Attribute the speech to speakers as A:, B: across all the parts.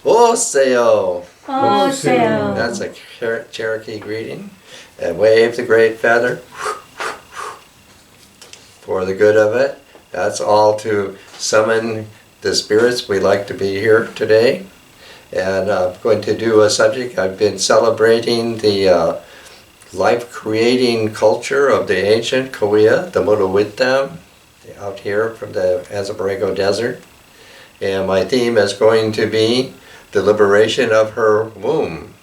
A: Oseo.
B: Oseo.
A: That's a Cherokee greeting. And wave the great feather for the good of it. That's all to summon the spirits. We like to be here today. And I'm going to do a subject. I've been celebrating the life-creating culture of the ancient Coyote, the Mutawitam, out here from the Azabarego Desert. And my theme is going to be the liberation of her womb.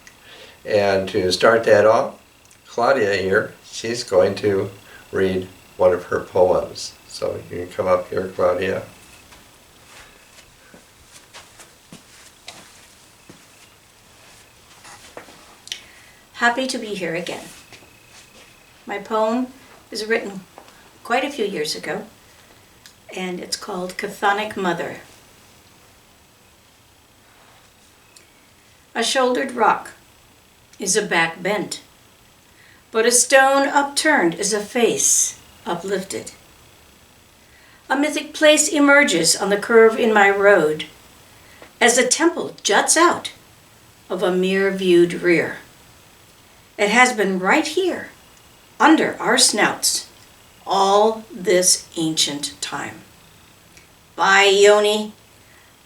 A: And to start that off, Claudia here, she's going to read one of her poems. So you can come up here, Claudia.
B: Happy to be here again. My poem is written quite a few years ago, and it's called Chthonic Mother. A shouldered rock is a back bent, but a stone upturned is a face uplifted. A mythic place emerges on the curve in my road as a temple juts out of a mere viewed rear. It has been right here, under our snouts, all this ancient time. By Yoni,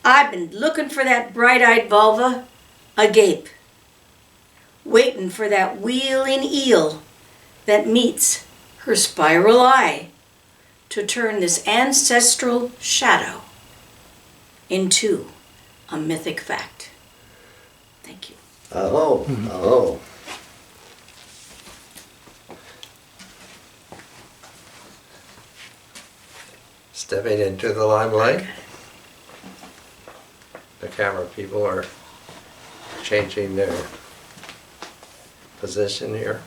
B: I've been looking for that bright-eyed vulva, agape, waiting for that wheeling eel that meets her spiral eye to turn this ancestral shadow into a mythic fact. Thank you.
A: Oh. Stepping into the limelight. The camera people are changing their position here.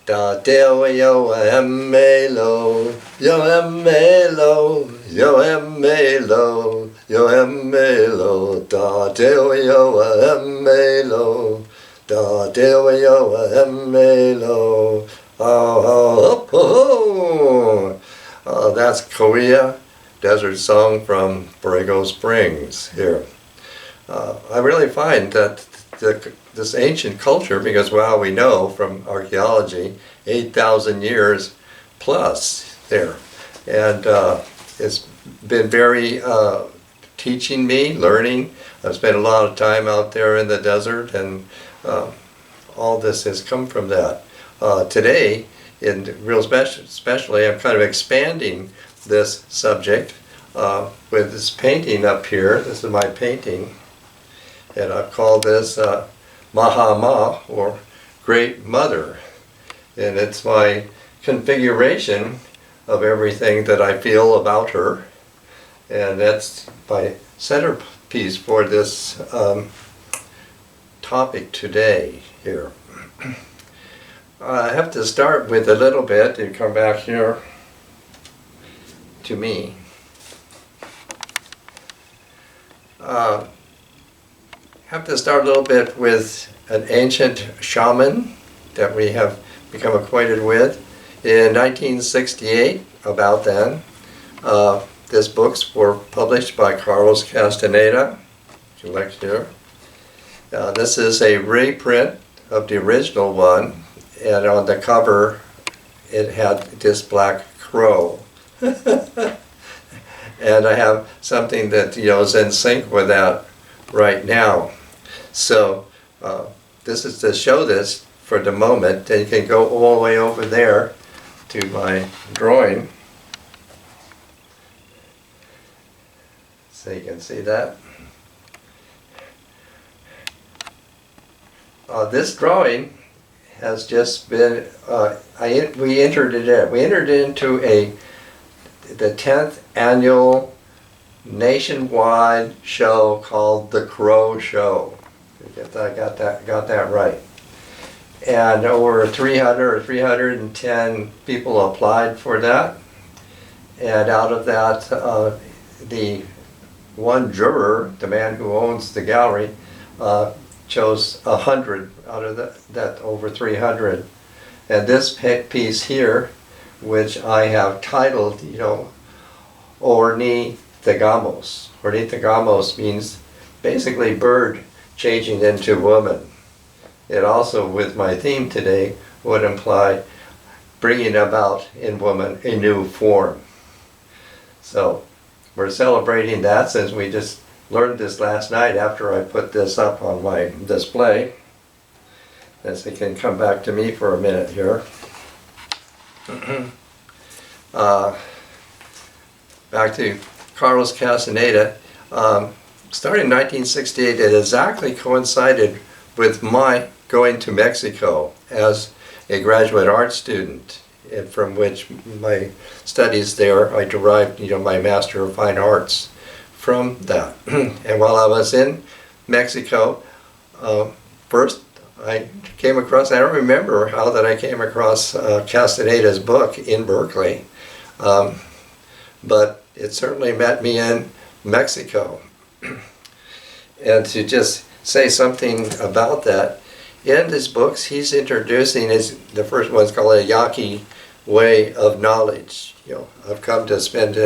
A: Da deo yo emelo, yo emelo, yo emelo, yo emelo, da deo yo emelo. Da deo yo emelo. Oh, that's Coyote Desert Song from Borrego Springs here. I really find that this ancient culture, because well, we know from archaeology, 8,000 years plus there. And it's been very teaching me, learning. I've spent a lot of time out there in the desert, and all this has come from that. Today, especially, I'm kind of expanding this subject with this painting up here. This is my painting, and I've called this Mahama, or Great Mother. And it's my configuration of everything that I feel about her. And that's my centerpiece for this topic today here. I have to start with a little bit and come back here to me. Have to start a little bit with an ancient shaman that we have become acquainted with. In 1968, about then, these books were published by Carlos Castaneda. If you look here. This is a reprint of the original one, and on the cover it had this black crow. And I have something that is in sync with that right now. So this is to show this for the moment. And you can go all the way over there to my drawing. So you can see that. This drawing has just been, we entered it in. We entered into the 10th annual nationwide show called the Crow Show. I got that right. And over 300 or 310 people applied for that. And out of that, the one juror, the man who owns the gallery, chose 100 out of that over 300. And this piece here which I have titled, Ornithagamos. Ornithagamos means basically bird changing into woman. It also, with my theme today, would imply bringing about in woman a new form. So we're celebrating that since we just learned this last night after I put this up on my display. As it can come back to me for a minute here. Back to Carlos Castaneda. Starting in 1968, it exactly coincided with my going to Mexico as a graduate art student, and from which my studies there, I derived my Master of Fine Arts from that. And while I was in Mexico, first I came across, I don't remember how that I came across Castaneda's book in Berkeley, but it certainly met me in Mexico. And to just say something about that, in his books he's introducing the first one's called a Yaqui way of knowledge. I've come to spend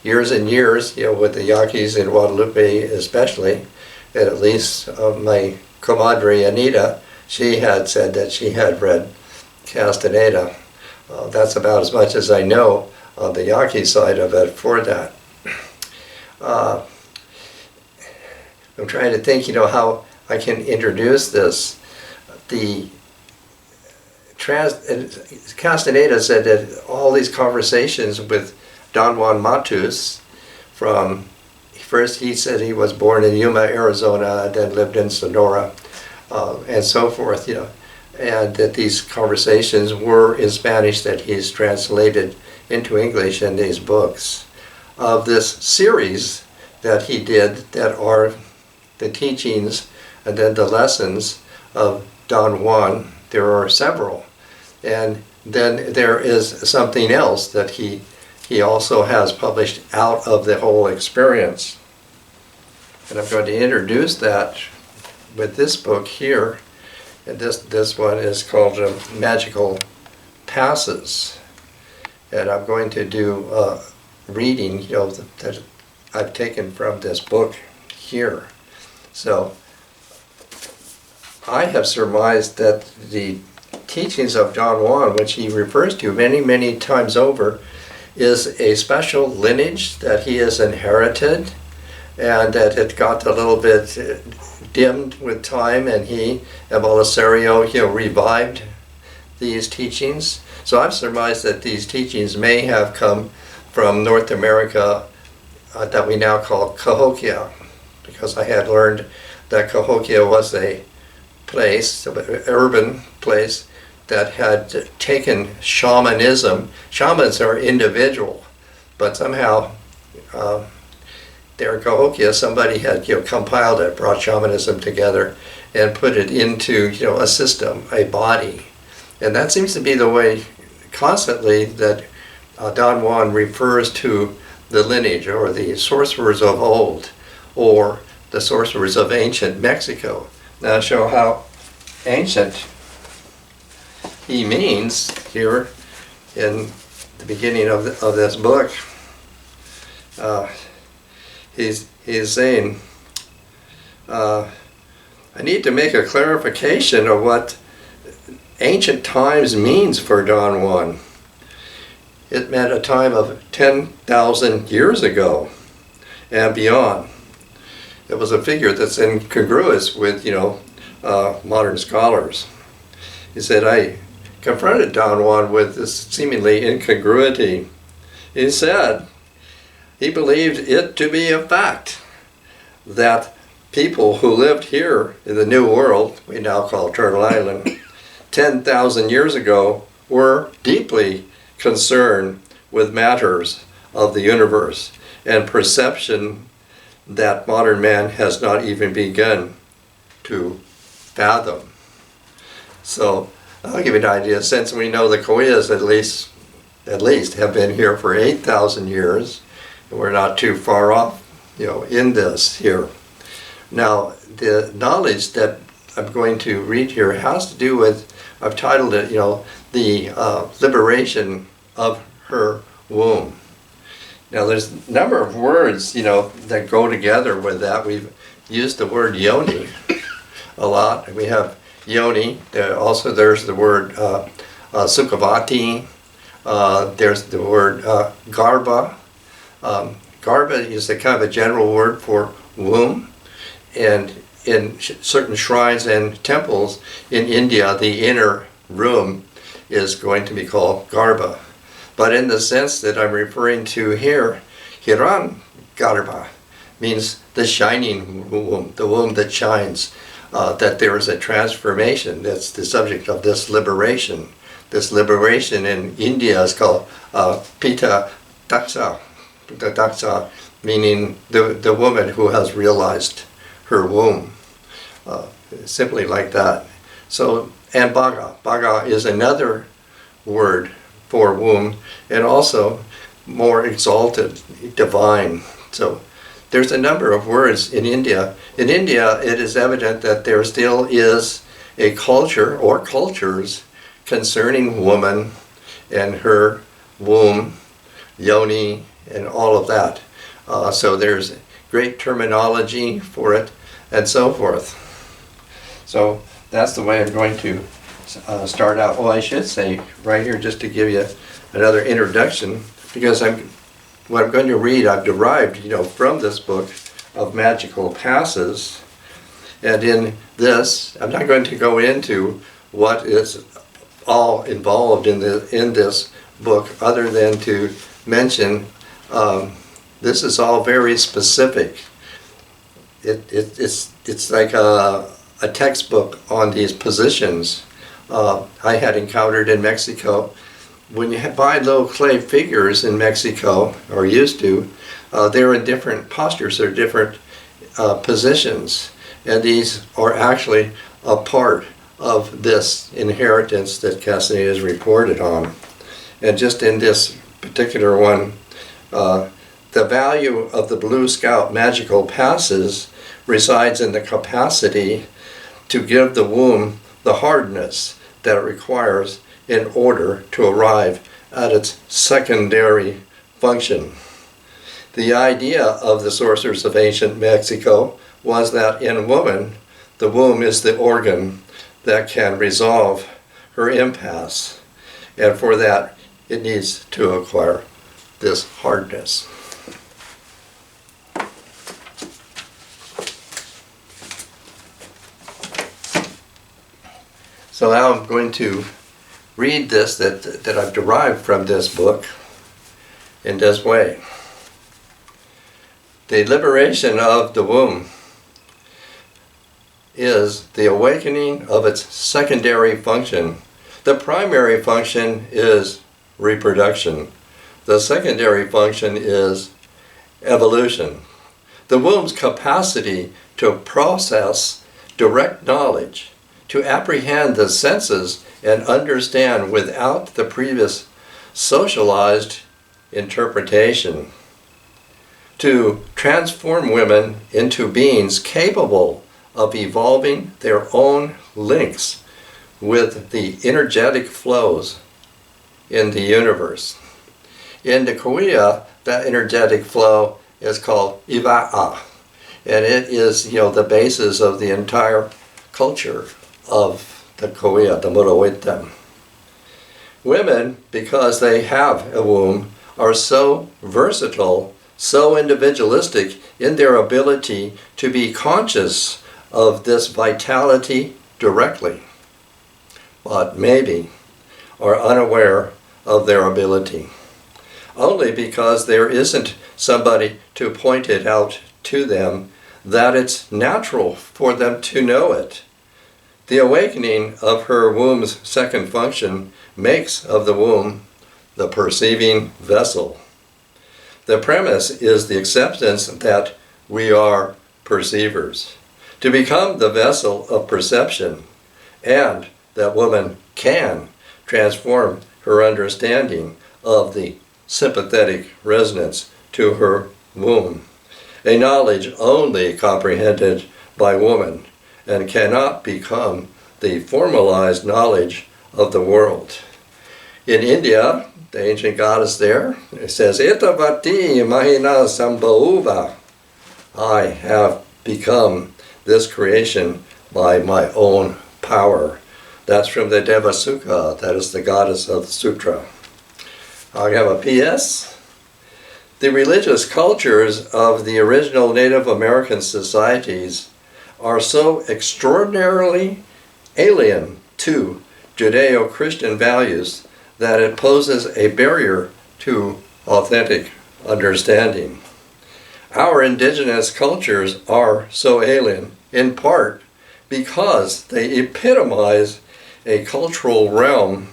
A: years and years with the Yaquis in Guadalupe especially, and at least my comadre Anita, she had said that she had read Castaneda. That's about as much as I know on the Yaqui side of it for that. I'm trying to think, how I can introduce this. Castaneda said that all these conversations with Don Juan Matus, first he said he was born in Yuma, Arizona, then lived in Sonora, and so forth, and that these conversations were in Spanish that he's translated into English in these books. Of this series that he did, that are the teachings and then the lessons of Don Juan, there are several. And then there is something else that he also has published out of the whole experience. And I'm going to introduce that with this book here. And this one is called Magical Passes. And I'm going to do reading that I've taken from this book here. So I have surmised that the teachings of Don Juan, which he refers to many, many times over, is a special lineage that he has inherited, and that it got a little bit dimmed with time, and he, Belisario, revived these teachings. So I've surmised that these teachings may have come from North America that we now call Cahokia, because I had learned that Cahokia was a place, an urban place, that had taken shamanism. Shamans are individual, but somehow there in Cahokia somebody had compiled it, brought shamanism together and put it into a system, a body. And that seems to be the way constantly that Don Juan refers to the lineage, or the sorcerers of old, or the sorcerers of ancient Mexico. Now show how ancient he means here in the beginning of this book. He's saying, I need to make a clarification of what ancient times means for Don Juan. It meant a time of 10,000 years ago and beyond. It was a figure that's incongruous with, modern scholars. He said, I confronted Don Juan with this seemingly incongruity. He said he believed it to be a fact that people who lived here in the New World, we now call Turtle Island, 10,000 years ago, were deeply concerned with matters of the universe and perception that modern man has not even begun to fathom. So I'll give you an idea. Since we know the Coyotes at least have been here for 8,000 years, and we're not too far off, in this here. Now, the knowledge that I'm going to read here has to do with, I've titled it, the liberation of her womb. Now there's a number of words, that go together with that. We've used the word yoni a lot. We have yoni. Also there's the word sukhavati. There's the word garbha. Garbha is a kind of a general word for womb. And in certain shrines and temples in India, the inner room is going to be called garbha. But in the sense that I'm referring to here, hiran garbha means the shining womb, the womb that shines, that there is a transformation. That's the subject of this liberation. This liberation in India is called Pita Daksa. Pita Daksa meaning the woman who has realized her womb. Simply like that. So, and Bhaga. Bhaga is another word for womb, and also more exalted, divine. So there's a number of words in India. In India, it is evident that there still is a culture or cultures concerning woman and her womb, yoni, and all of that. So there's great terminology for it, and so forth. So that's the way I'm going to start out. Well, I should say right here, just to give you another introduction, because what I'm going to read, I've derived, from this book of magical passes. And in this, I'm not going to go into what is all involved in this book, other than to mention this is all very specific. It's like a textbook on these positions. I had encountered in Mexico. When you buy little clay figures in Mexico, or used to, they're in different postures or different positions. And these are actually a part of this inheritance that Castaneda has reported on. And just in this particular one, the value of the Blue Scout magical passes resides in the capacity to give the womb the hardness that it requires in order to arrive at its secondary function. The idea of the sorcerers of ancient Mexico was that in woman, the womb is the organ that can resolve her impasse, and for that it needs to acquire this hardness. So now I'm going to read this that I've derived from this book in this way. The liberation of the womb is the awakening of its secondary function. The primary function is reproduction. The secondary function is evolution. The womb's capacity to process direct knowledge, to apprehend the senses and understand without the previous socialized interpretation, to transform women into beings capable of evolving their own links with the energetic flows in the universe. In the Korea, that energetic flow is called Iva'a, and it is, the basis of the entire culture of the Korea, the Murowitem. Women, because they have a womb, are so versatile, so individualistic in their ability to be conscious of this vitality directly, but maybe are unaware of their ability, only because there isn't somebody to point it out to them that it's natural for them to know it. The awakening of her womb's second function makes of the womb the perceiving vessel. The premise is the acceptance that we are perceivers, to become the vessel of perception, and that woman can transform her understanding of the sympathetic resonance to her womb, a knowledge only comprehended by woman, and cannot become the formalized knowledge of the world. In India, the ancient goddess there. It says, Itavati Mahina Sambhauva. I have become this creation by my own power. That's from the Devasuka, that is the goddess of the sutra. I have a PS. The religious cultures of the original Native American societies are so extraordinarily alien to Judeo-Christian values that it poses a barrier to authentic understanding. Our indigenous cultures are so alien, in part because they epitomize a cultural realm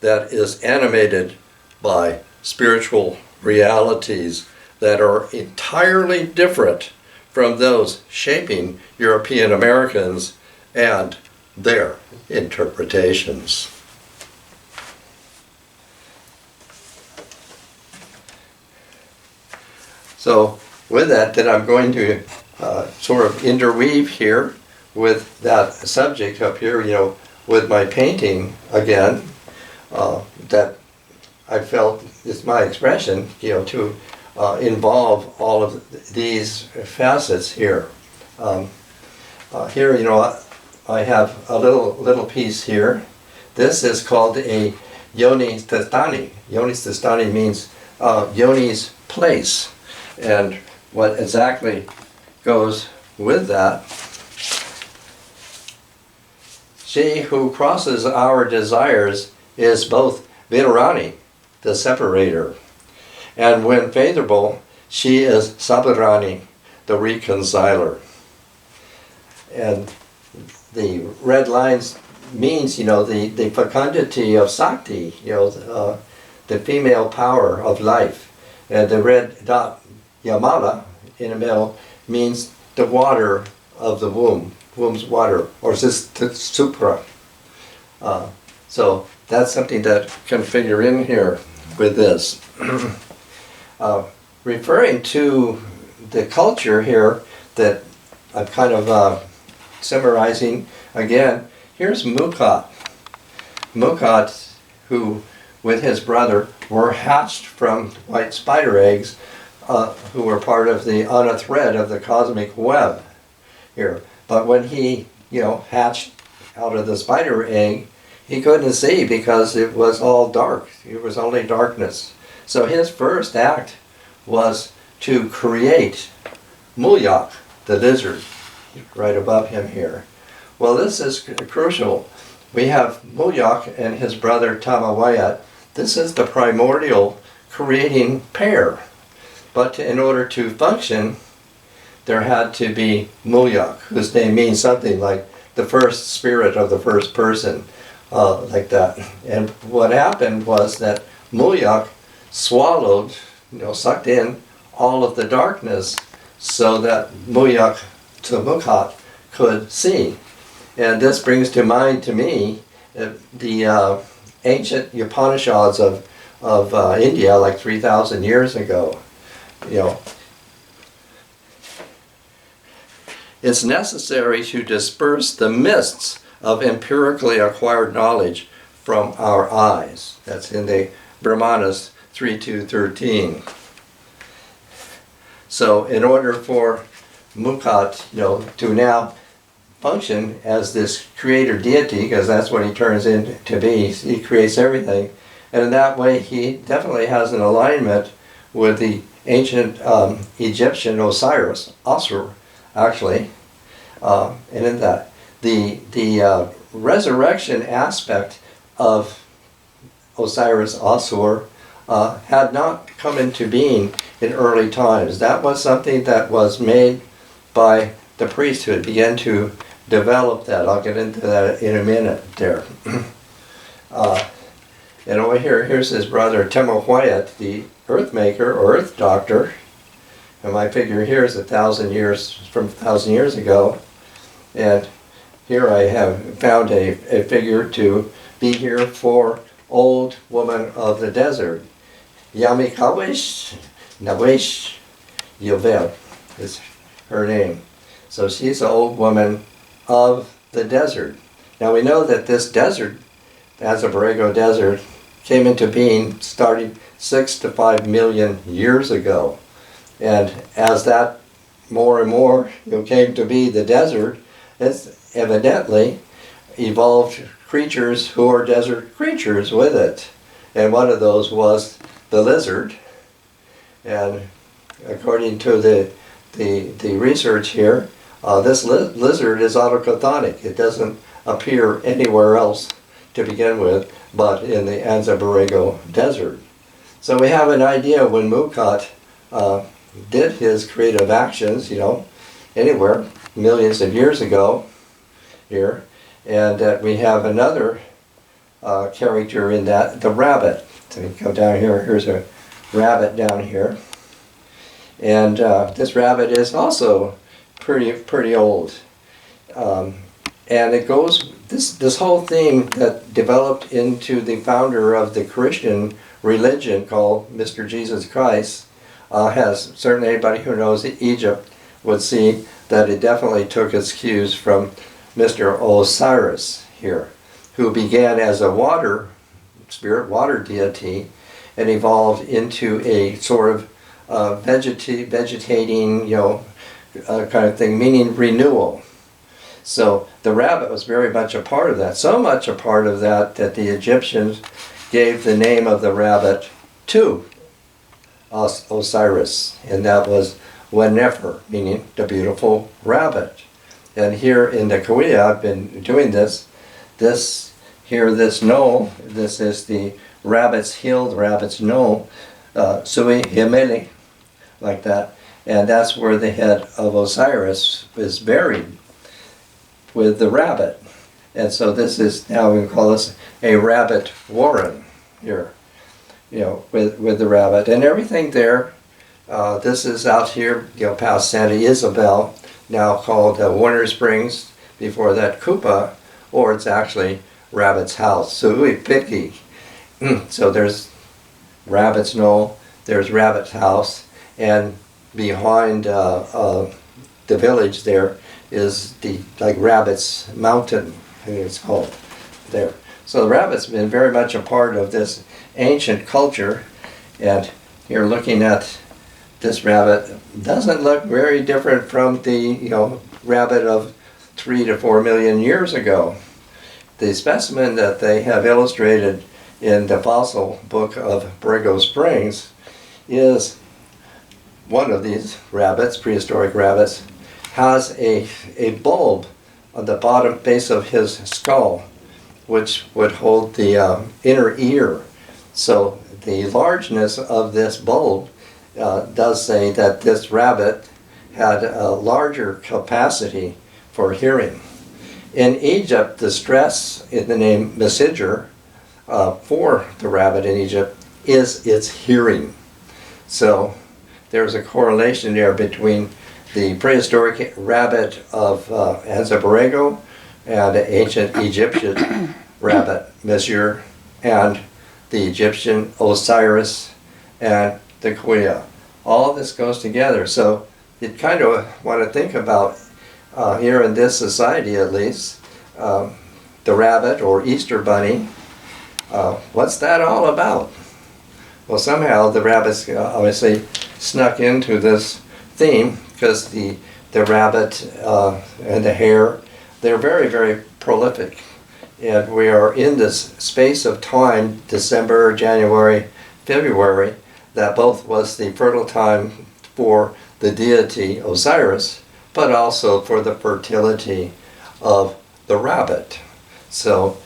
A: that is animated by spiritual realities that are entirely different from those shaping European Americans and their interpretations. So with that, then I'm going to sort of interweave here with that subject up here, with my painting again, that I felt is my expression, to involve all of these facets here. Here, I have a little piece here. This is called a Yoni Tastani. Yoni Tastani means Yoni's place. And what exactly goes with that? She who crosses our desires is both Virani, the separator, and when favorable, she is Sabharani, the reconciler. And the red lines means, the fecundity of Sakti, the female power of life. And the red dot, Yamala, in the middle, means the water of the womb's water, or supra. So that's something that can figure in here with this. Referring to the culture here that I'm kind of summarizing again, here's Mukhat. Mukhat, who with his brother were hatched from white spider eggs, who were part of the on a thread of the cosmic web here. But when he, hatched out of the spider egg, he couldn't see because it was all dark. It was only darkness. So his first act was to create Mulyak, the lizard, right above him here. Well, this is crucial. We have Mulyak and his brother Tamawayat. This is the primordial creating pair. But in order to function, there had to be Mulyak, whose name means something like the first spirit of the first person, like that. And what happened was that Mulyak swallowed, sucked in all of the darkness so that Mulyak to Mukhat could see. And this brings to mind to me the ancient Upanishads of India, like 3,000 years ago. It's necessary to disperse the mists of empirically acquired knowledge from our eyes. That's in the Brahmanas 3.2.13. So in order for Mukhat, to now function as this creator deity, because that's what he turns into be, he creates everything, and in that way he definitely has an alignment with the ancient Egyptian Osiris, Asur, actually, and in that the resurrection aspect of Osiris Asur had not come into being in early times. That was something that was made by the priesthood, began to develop that. I'll get into that in a minute there. And over here's his brother Temawayat, the earth maker or earth doctor. And my figure here is 1,000 years from 1,000 years ago. And here I have found a figure to be here for old woman of the desert. Yamikawish Nawish Yovel is her name. So she's an old woman of the desert. Now we know that this desert, the Borrego Desert, came into being starting 6 to 5 million years ago. And as that more and more came to be the desert, it's evidently evolved creatures who are desert creatures with it. And one of those was the lizard. And according to the research here, this lizard is autochthonic. It doesn't appear anywhere else to begin with, but in the Anza Borrego Desert. So we have an idea when Mukot did his creative actions, anywhere millions of years ago here, and that we have another character in that, the rabbit. So we come down here, here's a rabbit down here. And this rabbit is also pretty old. And it goes, this whole thing that developed into the founder of the Christian religion called Mr. Jesus Christ has, certainly anybody who knows Egypt would see that it definitely took its cues from Mr. Osiris here, who began as a water spirit, water deity, and evolved into a sort of vegetating, kind of thing, meaning renewal. So the rabbit was very much a part of that, so much a part of that that the Egyptians gave the name of the rabbit to Osiris, and that was Wenefer, meaning the beautiful rabbit. And here in the Kauai, I've been doing this knoll, this is the rabbit's hill, the rabbit's knoll, Sui Himeli, like that. And that's where the head of Osiris is buried with the rabbit. And so this is, now we call this a rabbit warren here, with the rabbit. And everything there, this is out here, past Santa Isabel, now called Warner Springs, before that Kupa, or it's actually Rabbit's House, Sui Piki. So there's Rabbit's Knoll, there's Rabbit's House, and behind the village there is the Rabbit's Mountain, I think it's called there. So the rabbit's been very much a part of this ancient culture, and you're looking at this rabbit, doesn't look very different from the rabbit of 3 to 4 million years ago. The specimen that they have illustrated in the fossil book of Borrego Springs is one of these rabbits, prehistoric rabbits, has a bulb on the bottom base of his skull, which would hold the inner ear. So the largeness of this bulb does say that this rabbit had a larger capacity for hearing. In Egypt, the stress in the name Messenger for the rabbit in Egypt is its hearing. So there's a correlation there between the prehistoric rabbit of Anza Borrego and the ancient Egyptian rabbit Messenger and the Egyptian Osiris and the Kuya. All this goes together. So you kind of want to think about, here in this society at least, the rabbit or Easter bunny. What's that all about? Well, somehow the rabbits obviously snuck into this theme because the rabbit and the hare, they're very, very prolific. And we are in this space of time, December, January, February, that both was the fertile time for the deity Osiris, but also for the fertility of the rabbit. So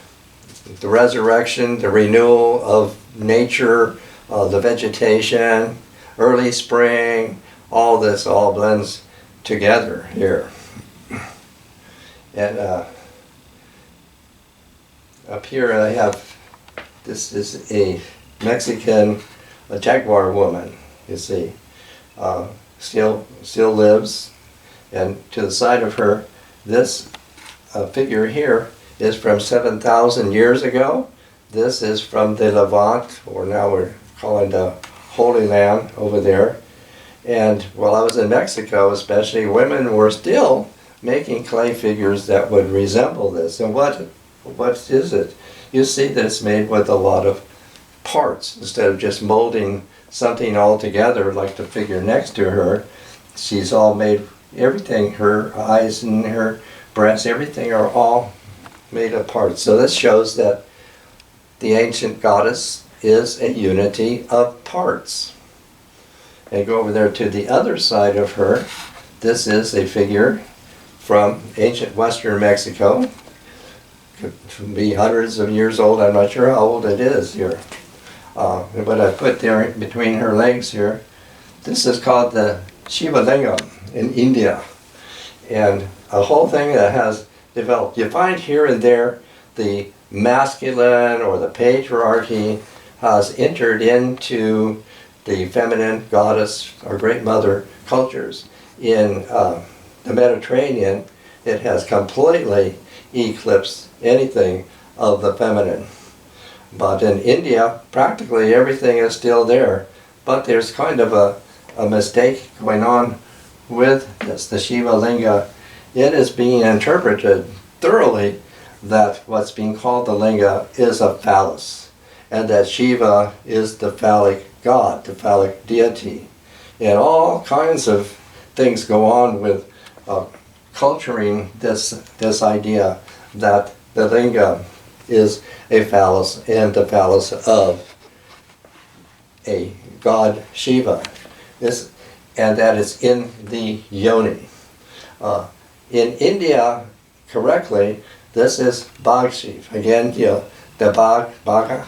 A: the resurrection, the renewal of nature, the vegetation, early spring, all this all blends together here. And up here I have, this is a Mexican jaguar woman, you see, still lives, and to the side of her, this figure here is from 7,000 years ago. This is from the Levant, or now we're calling the Holy Land over there. And while I was in Mexico, especially, women were still making clay figures that would resemble this. And what is it? You see that it's made with a lot of parts instead of just molding something all together like the figure next to her. She's all made, everything, her eyes and her breasts, everything are all made of parts. So this shows that the ancient goddess is a unity of parts. And go over there to the other side of her. This is a figure from ancient Western Mexico. Could be hundreds of years old. I'm not sure how old it is here. But I put there between her legs here. This is called the Shiva Lingam in India. And a whole thing that has developed. You find here and there the masculine or the patriarchy has entered into the feminine goddess or great mother cultures. In the Mediterranean, it has completely eclipsed anything of the feminine. But in India, practically everything is still there. But there's kind of a mistake going on with this, the Shiva Linga. It is being interpreted thoroughly that what's being called the Linga is a phallus, and that Shiva is the phallic god, the phallic deity. And all kinds of things go on with culturing this idea that the Linga is a phallus and the phallus of a god Shiva, and that it's in the yoni. In India, correctly, this is Bhagshiv. Again, the Bhaga.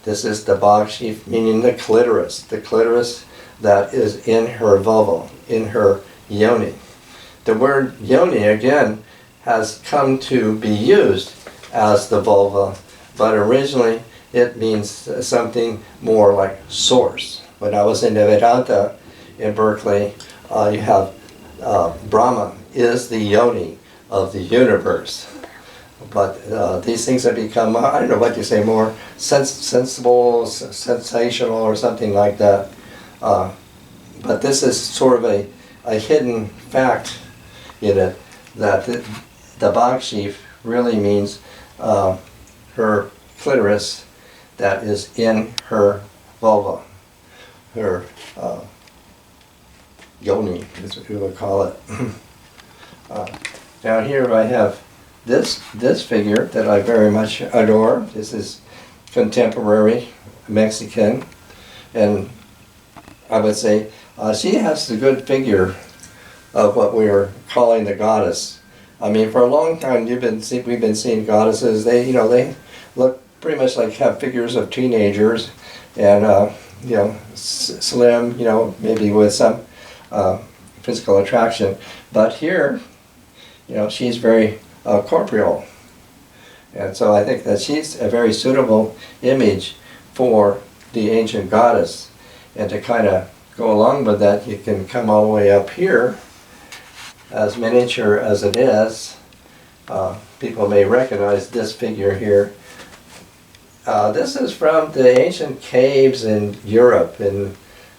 A: This is the Bhagshiv, meaning the clitoris that is in her vulva, in her yoni. The word yoni, again, has come to be used as the vulva, but originally it means something more like source. When I was in the Vedanta in Berkeley, you have Brahma is the yoni of the universe. But these things have become, I don't know what you say, more sensible, sensational, or something like that. But this is sort of a hidden fact in it, that the Bhagshiv really means her clitoris that is in her vulva, her yoni, is what we would call it. Down here I have this figure that I very much adore. This is contemporary Mexican, and I would say she has the good figure of what we are calling the goddess. I mean, for a long time we've been seeing goddesses. They look pretty much like have figures of teenagers, and slim, maybe with some physical attraction. But here, she's very corporeal, and so I think that she's a very suitable image for the ancient goddess. And to kind of go along with that, you can come all the way up here. As miniature as it is, people may recognize this figure here. This is from the ancient caves in Europe, in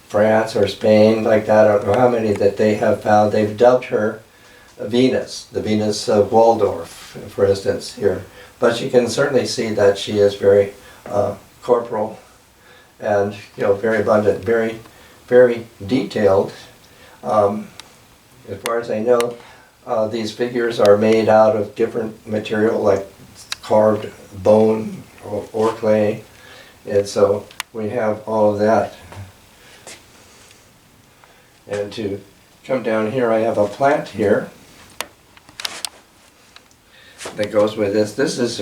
A: France or Spain, like that. I don't know how many that they have found. They've dubbed her Venus, the Venus of Waldorf, for instance, here. But you can certainly see that she is very corporal and very abundant, very, very detailed. As far as I know, these figures are made out of different material, like carved bone or clay, and so we have all of that. And to come down here, I have a plant here that goes with this. This is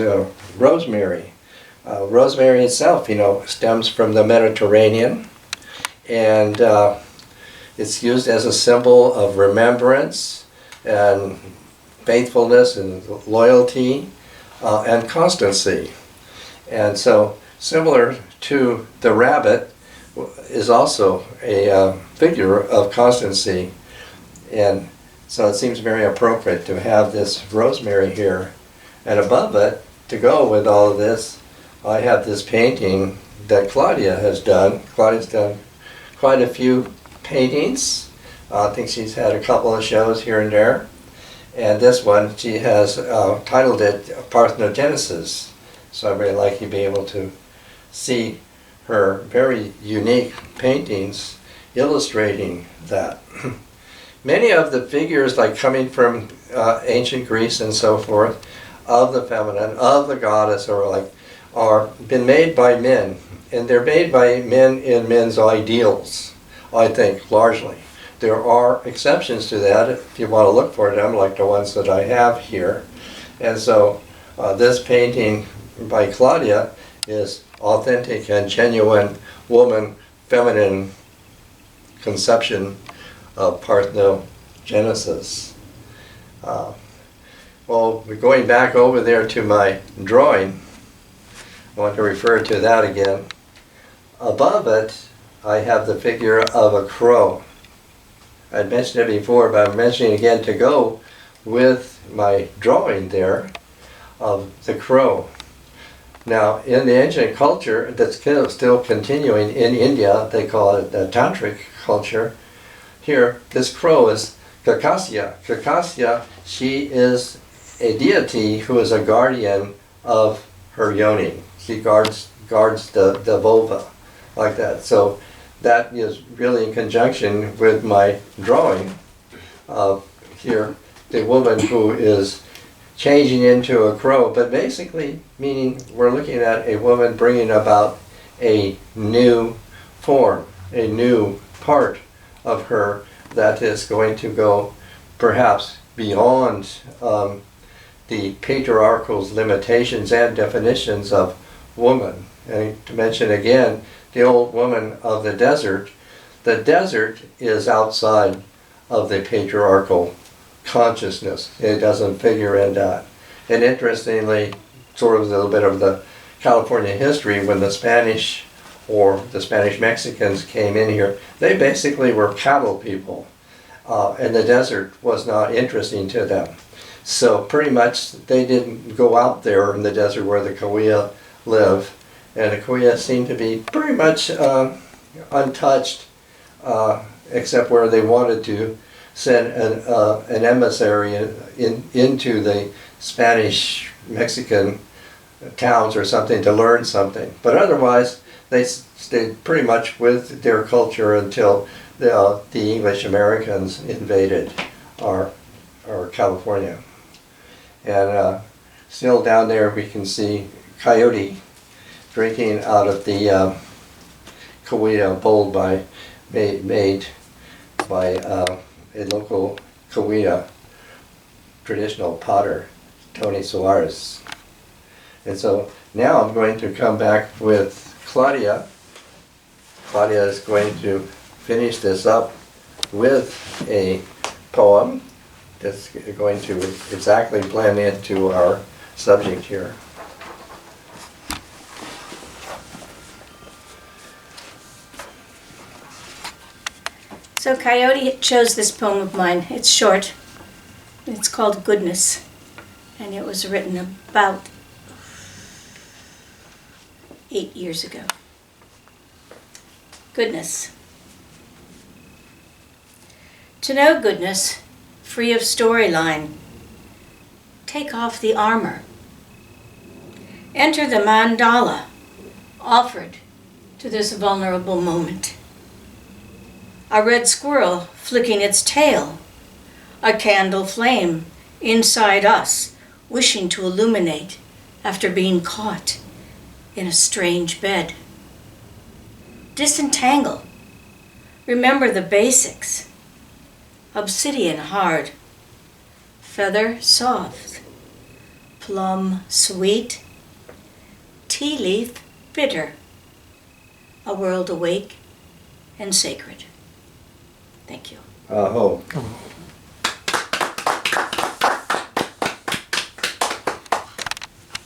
A: rosemary. Rosemary itself, stems from the Mediterranean, and it's used as a symbol of remembrance and faithfulness and loyalty and constancy. And so, similar to the rabbit, is also a figure of constancy. And so it seems very appropriate to have this rosemary here. And above it, to go with all of this, I have this painting that Claudia has done. Claudia's done quite a few paintings. I think she's had a couple of shows here and there. And this one, she has titled it Parthenogenesis. So I'd really like you to be able to see her very unique paintings illustrating that. Many of the figures, like coming from ancient Greece and so forth, of the feminine, of the goddess, are been made by men, and they're made by men in men's ideals, I think, largely. There are exceptions to that if you want to look for them, like the ones that I have here. And so this painting by Claudia is authentic and genuine woman, feminine conception of parthenogenesis. Well, going back over there to my drawing, I want to refer to that again. Above it, I have the figure of a crow. I'd mentioned it before, but I'm mentioning it again to go with my drawing there of the crow. Now, in the ancient culture that's still continuing in India, they call it the tantric culture. Here, this crow is Kakasya. Kakasya, she is a deity who is a guardian of her yoni. She guards the vulva, like that. So that is really in conjunction with my drawing of here, the woman who is changing into a crow, but basically meaning we're looking at a woman bringing about a new form, a new part of her that is going to go perhaps beyond the patriarchal limitations and definitions of woman. And to mention again, the old woman of the desert is outside of the patriarchal consciousness. It doesn't figure in that. And interestingly, sort of a little bit of the California history, when the Spanish or the Spanish Mexicans came in here, they basically were cattle people. And the desert was not interesting to them. So pretty much they didn't go out there in the desert where the Cahuilla live. And the Cahuilla seemed to be pretty much untouched, except where they wanted to send an emissary into the Spanish Mexican towns or something to learn something. But otherwise, they stayed pretty much with their culture until the English Americans invaded our California. And still down there we can see Coyote drinking out of the Cahuilla bowl made by a local Cahuilla traditional potter, Tony Suarez. And so now I'm going to come back with Claudia. Claudia is going to finish this up with a poem that's going to exactly blend into our subject here.
B: So Coyote chose this poem of mine. It's short. It's called Goodness. And it was written about 8 years ago. Goodness. To know goodness, free of storyline, take off the armor. Enter the mandala offered to this vulnerable moment. A red squirrel flicking its tail, a candle flame inside us, wishing to illuminate after being caught in a strange bed. Disentangle. Remember the basics. Obsidian hard, feather soft, plum sweet, tea leaf bitter, a world awake and sacred. Thank you.
A: Aho.